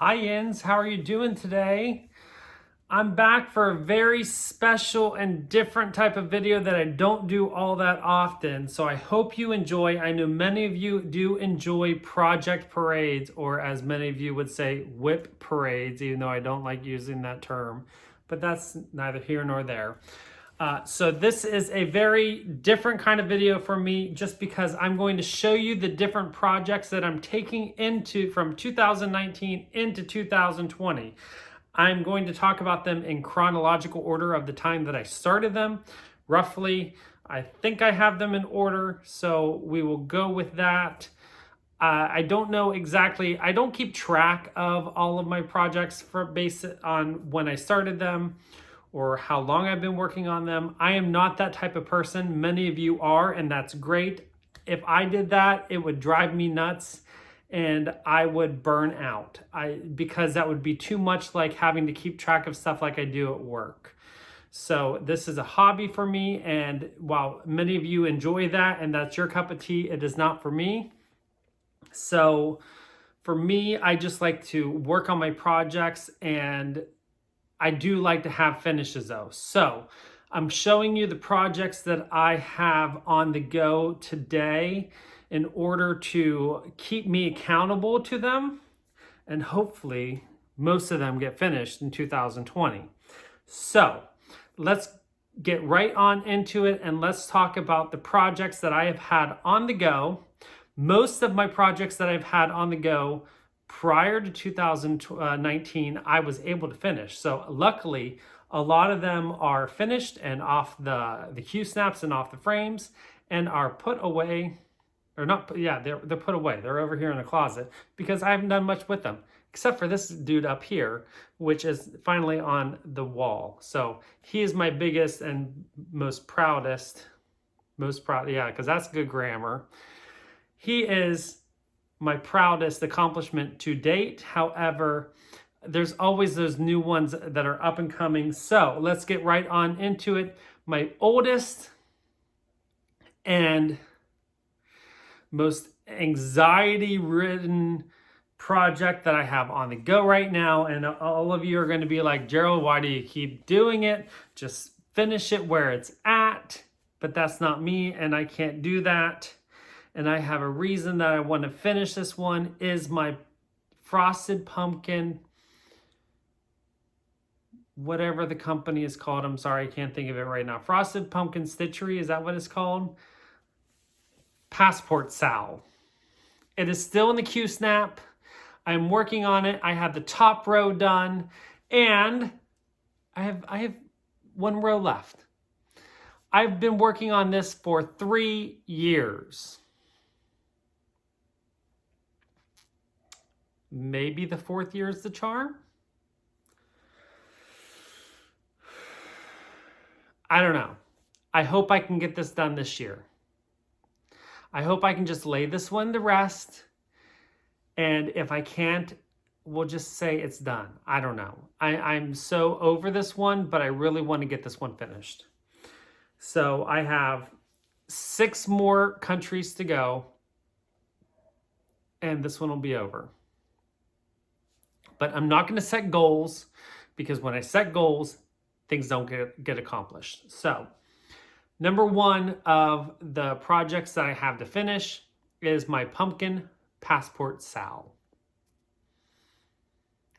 Hi Yins, how are you doing today? I'm back for a very special and different type of video that I don't do all that often. So I hope you enjoy. I know many of you do enjoy project parades, or as many of you would say, whip parades, even though I don't like using that term, but that's neither here nor there. So this is a very different kind of video for me just because I'm going to show you the different projects that I'm taking from 2019 into 2020. I'm going to talk about them in chronological order of the time that I started them. Roughly, I think I have them in order, so we will go with that. I don't know exactly, I don't keep track of all of my projects based on when I started them or how long I've been working on them. I am not that type of person. Many of you are, and that's great. If I did that, it would drive me nuts and I would burn out because that would be too much like having to keep track of stuff like I do at work. So this is a hobby for me, and while many of you enjoy that and that's your cup of tea, it is not for me. So for me, I just like to work on my projects, and I do like to have finishes though. So I'm showing you the projects that I have on the go today in order to keep me accountable to them, and hopefully most of them get finished in 2020. So let's get right on into it, and let's talk about the projects that I have had on the go. Most of my projects that I've had on the go prior to 2019, I was able to finish. So luckily, a lot of them are finished and off the Q snaps and off the frames and are put away, or not, yeah, they're put away. They're over here in the closet because I haven't done much with them, except for this dude up here, which is finally on the wall. So he is my biggest and most proud, yeah, because that's good grammar. He is my proudest accomplishment to date. However, there's always those new ones that are up and coming. So let's get right on into it. My oldest and most anxiety-ridden project that I have on the go right now, and all of you are going to be like, Gerald, why do you keep doing it? Just finish it where it's at. But that's not me, and I can't do that. And I have a reason that I want to finish this one, is my frosted pumpkin, whatever the company is called. I'm sorry, I can't think of it right now. Frosted Pumpkin Stitchery, is that what it's called? Passport Sal. It is still in the Q snap. I'm working on it. I have the top row done, and I have one row left. I've been working on this for 3 years. Maybe the 4th year is the charm. I don't know. I hope I can get this done this year. I hope I can just lay this one to rest. And if I can't, we'll just say it's done. I don't know. I'm so over this one, but I really want to get this one finished. So I have 6 more countries to go, and this one will be over. But I'm not going to set goals, because when I set goals, things don't get accomplished. So number one of the projects that I have to finish is my pumpkin passport Sal,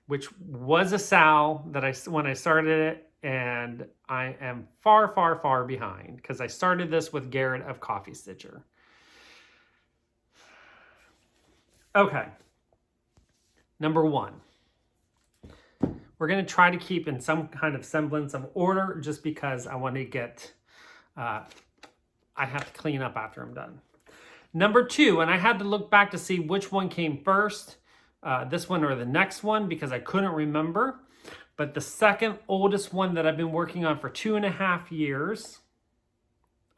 which was a Sal that when I started it, and I am far, far, far behind because I started this with Gerald of Coffee Stitcher. Okay, number one. We're going to try to keep in some kind of semblance of order just because I want to get, I have to clean up after I'm done. Number 2, and I had to look back to see which one came first, this one or the next one, because I couldn't remember. But the second oldest one that I've been working on for 2.5 years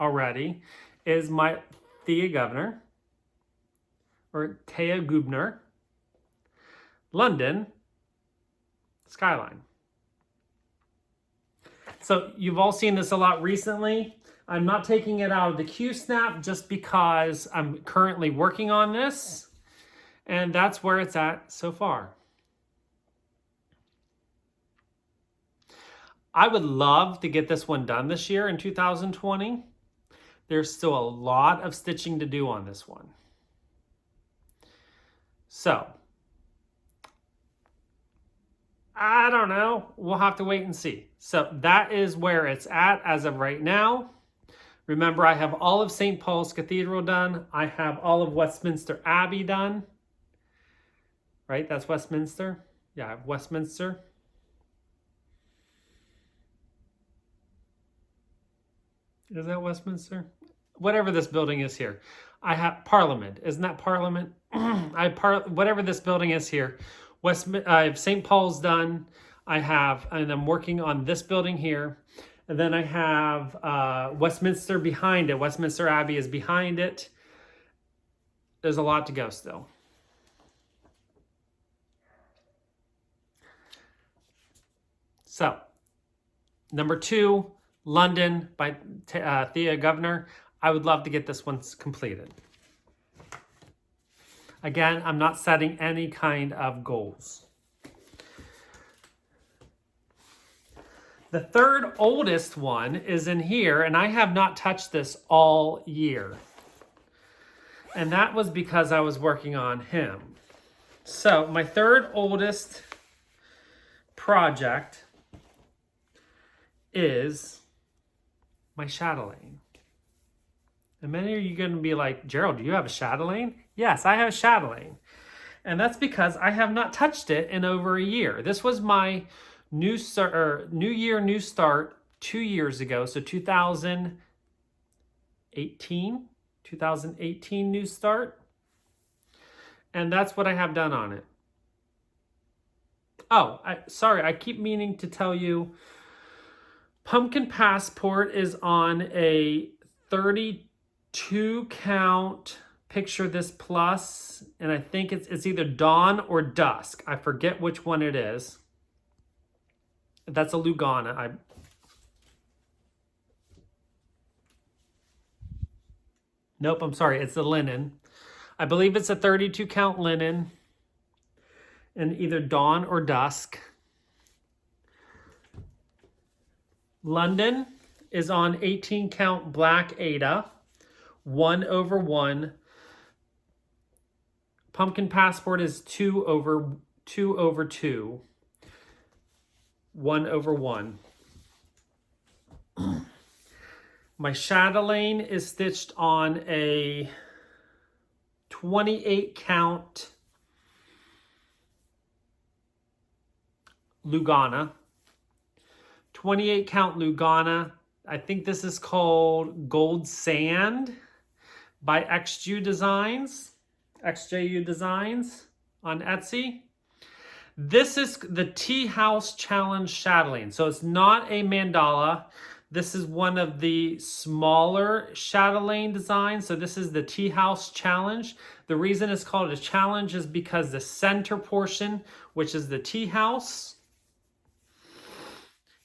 already is my Thea Gubner, London, Skyline. So you've all seen this a lot recently. I'm not taking it out of the Q snap just because I'm currently working on this, and that's where it's at so far. I would love to get this one done this year in 2020. There's still a lot of stitching to do on this one. So, I don't know. We'll have to wait and see. So that is where it's at as of right now. Remember, I have all of St. Paul's Cathedral done. I have all of Westminster Abbey done. Right? That's Westminster. Yeah, I have Westminster. Is that Westminster? Whatever this building is here. I have Parliament. Isn't that Parliament? Whatever this building is here. I have St. Paul's done. And I'm working on this building here. And then I have Westminster behind it. Westminster Abbey is behind it. There's a lot to go still. So, number 2, London by Thea Governor. I would love to get this one completed. Again, I'm not setting any kind of goals. The third oldest one is in here, and I have not touched this all year. And that was because I was working on him. So my third oldest project is my chatelaine. And many of you are going to be like, Gerald, do you have a chatelaine? Yes, I have a chatelaine. And that's because I have not touched it in over a year. This was my new year, new start 2 years ago. So 2018 new start. And that's what I have done on it. Oh, sorry, I keep meaning to tell you, Pumpkin Passport is on a 32 count Picture This Plus, and I think it's either dawn or dusk. I forget which one it is. That's a Lugana. Nope, I'm sorry, it's the linen. I believe it's a 32 count linen in either dawn or dusk. London is on 18 count black Ada, 1/1. Pumpkin Passport is 2/2, 1/1. My chatelaine is stitched on a 28 count Lugana. 28 count Lugana. I think this is called Gold Sand by XJU Designs on Etsy. This is the Tea House Challenge chatelaine. So it's not a mandala. This is one of the smaller chatelaine designs. So this is the Tea House Challenge. The reason it's called a challenge is because the center portion, which is the tea house,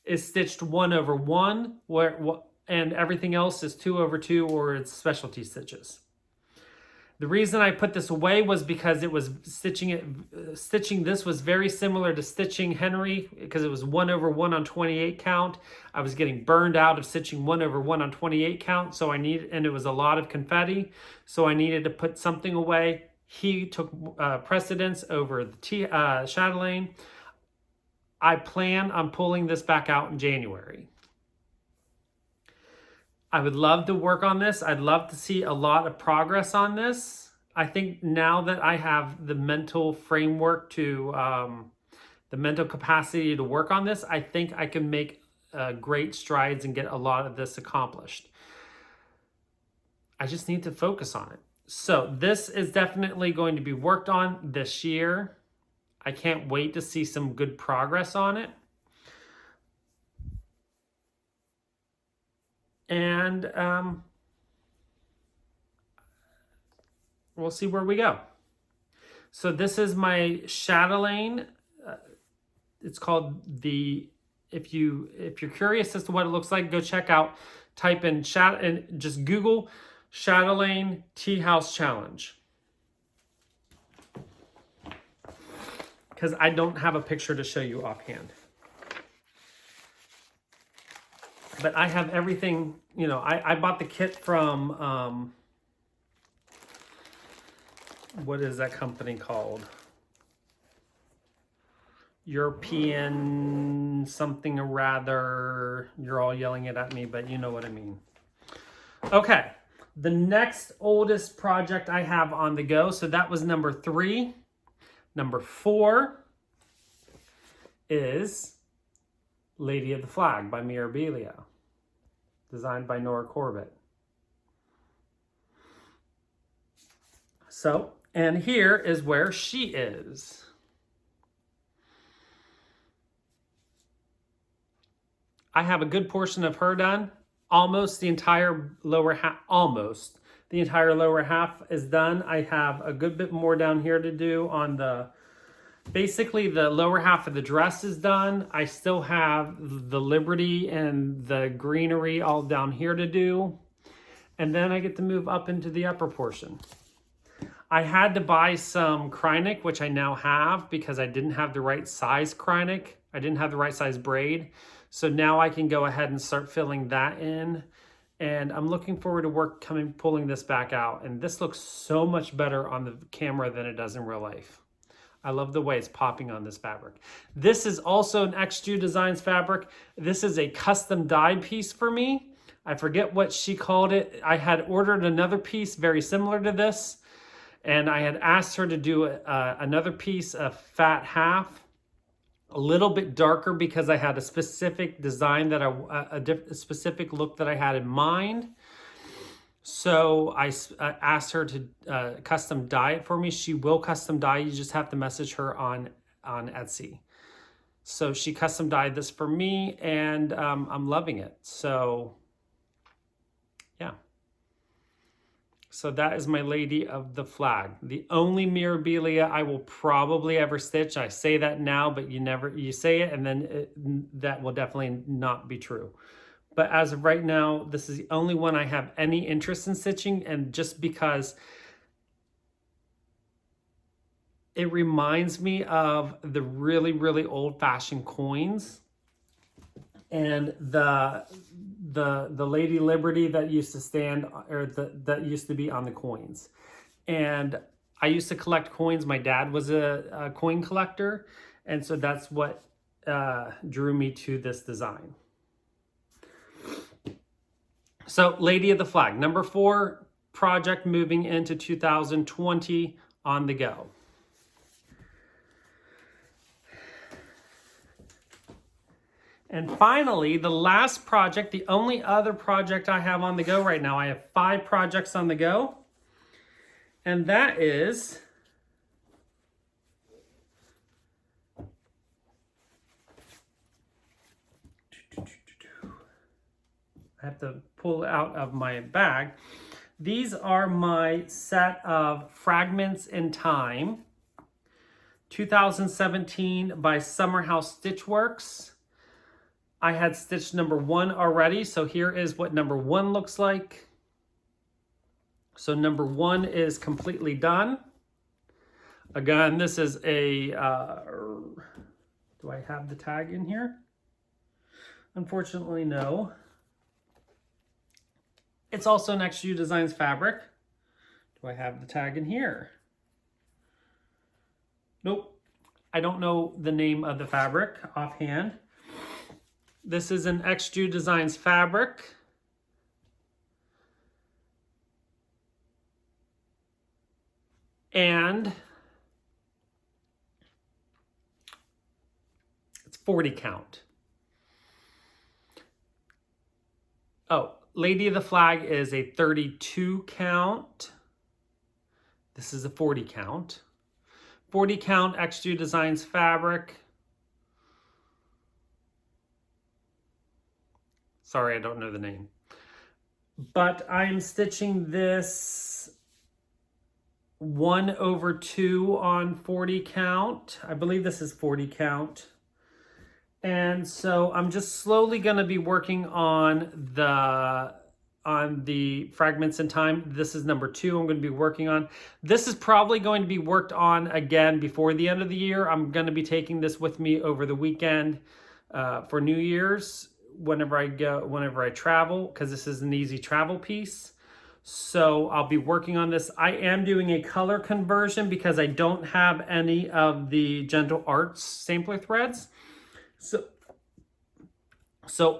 is stitched 1/1, and everything else is 2/2, or it's specialty stitches. The reason I put this away was because it was stitching this was very similar to stitching Henry, because it was 1/1 on 28 count. I was getting burned out of stitching 1/1 on 28 count, and it was a lot of confetti, so I needed to put something away. He took precedence over the chatelaine. I plan on pulling this back out in January. I would love to work on this. I'd love to see a lot of progress on this. I think now that I have the mental framework the mental capacity to work on this, I think I can make great strides and get a lot of this accomplished. I just need to focus on it. So this is definitely going to be worked on this year. I can't wait to see some good progress on it. And we'll see where we go. So this is my chatelaine. It's called if you're curious as to what it looks like, go check out, type in and just Google chatelaine Tea House Challenge. Because I don't have a picture to show you offhand. But I have everything, you know, I bought the kit from, what is that company called? European something or rather. You're all yelling it at me, but you know what I mean. Okay, the next oldest project I have on the go, so that was number 3. Number 4 is Lady of the Flag by Mirabilia, designed by Nora Corbett. So, and here is where she is. I have a good portion of her done. Almost the entire lower half, almost the entire lower half is done. I have a good bit more down here to do on the, basically the lower half of the dress is done. I still have the Liberty and the greenery all down here to do. And then I get to move up into the upper portion. I had to buy some Krynic, which I now have because I didn't have the right size Krynic. I didn't have the right size braid. So now I can go ahead and start filling that in. And I'm looking forward to pulling this back out. And this looks so much better on the camera than it does in real life. I love the way it's popping on this fabric. This is also an XJU Designs fabric. This is a custom dyed piece for me. I forget what she called it. I had ordered another piece very similar to this. And I had asked her to do another piece, a fat half. A little bit darker because I had a specific design that a specific look that I had in mind. So I asked her to custom dye it for me. She will custom dye. You just have to message her on Etsy. So she custom dyed this for me, and I'm loving it. So yeah. So that is my Lady of the Flag. The only Mirabilia I will probably ever stitch. I say that now, but you say it and then that will definitely not be true. But as of right now, this is the only one I have any interest in stitching, and just because it reminds me of the really, really old-fashioned coins and the Lady Liberty that used to stand, or that used to be on the coins. And I used to collect coins. My dad was a coin collector, and so that's what drew me to this design. So Lady of the Flag, number 4 project moving into 2020 on the go. And finally, the last project, the only other project I have on the go right now, I have 5 projects on the go. And that is I have to pull out of my bag. These are my set of Fragments in Time, 2017 by Summer House Stitchworks. I had stitched number 1 already, so here is what number 1 looks like. So number 1 is completely done. Again, this is a, do I have the tag in here? Unfortunately, no. It's also an XJU Designs fabric. Do I have the tag in here? Nope. I don't know the name of the fabric offhand. This is an XJU Designs fabric. And it's 40 count. Oh, Lady of the Flag is a 32 count. This is a 40 count. 40 count XJU Designs fabric. Sorry, I don't know the name. But I'm stitching this 1/2 on 40 count. I believe this is 40 count. And so I'm just slowly going to be working on the Fragments in Time. This is number 2 I'm going to be working on. This is probably going to be worked on again before the end of the year. I'm going to be taking this with me over the weekend for New Year's, whenever I travel, because this is an easy travel piece. So I'll be working on this. I am doing a color conversion because I don't have any of the Gentle Arts sampler threads. So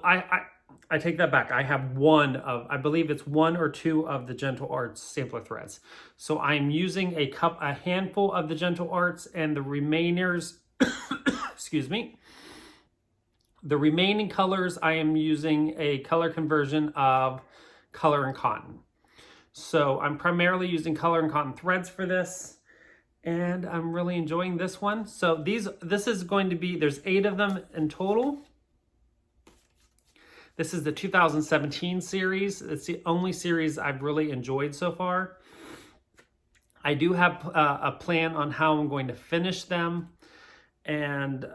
I take that back. I have I believe it's 1 or 2 of the Gentle Arts sampler threads. So I'm using a handful of the Gentle Arts, and the remainers, excuse me, the remaining colors, I am using a color conversion of Color and Cotton. So I'm primarily using Color and Cotton threads for this, and I'm really enjoying this one. So this is going to be, there's 8 of them in total. This is the 2017 series. It's the only series I've really enjoyed so far. I do have a plan on how I'm going to finish them, and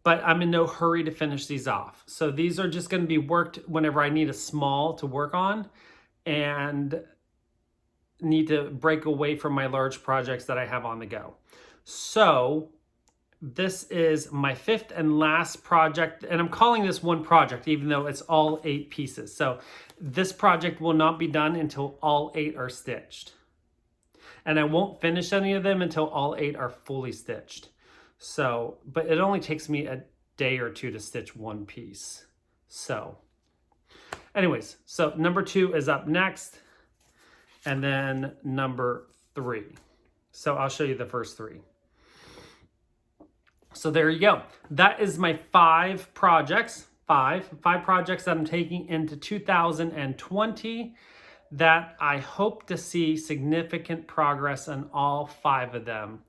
but I'm in no hurry to finish these off. So these are just going to be worked whenever I need a small to work on and need to break away from my large projects that I have on the go. So this is my 5th and last project, and I'm calling this one project even though it's all 8 pieces. So this project will not be done until all 8 are stitched. And I won't finish any of them until all 8 are fully stitched. So, but it only takes me a day or 2 to stitch one piece. So anyways, so number 2 is up next, and then number 3. So I'll show you the first 3. So there you go. That is my 5 projects, five projects that I'm taking into 2020 that I hope to see significant progress on all 5 of them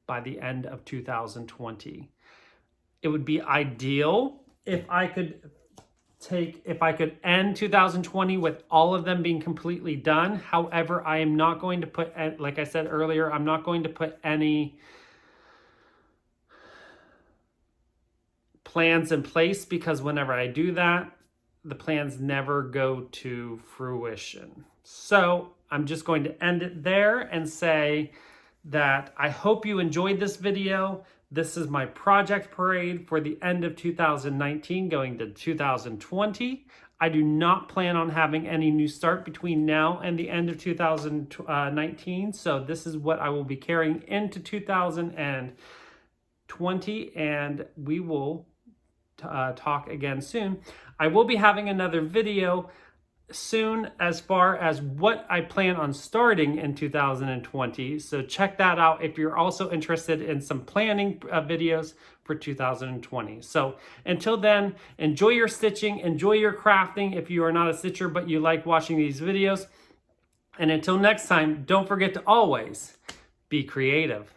by the end of 2020. It would be ideal if I could end 2020 with all of them being completely done. However, I am not going to put, like I said earlier, I'm not going to put any plans in place, because whenever I do that, the plans never go to fruition. So I'm just going to end it there and say that I hope you enjoyed this video. This is my project parade for the end of 2019 going to 2020. I do not plan on having any new start between now and the end of 2019. So this is what I will be carrying into 2020, and we will talk again soon. I will be having another video soon as far as what I plan on starting in 2020. So check that out if you're also interested in some planning videos for 2020. So until then, enjoy your stitching, enjoy your crafting if you are not a stitcher but you like watching these videos. And until next time, don't forget to always be creative.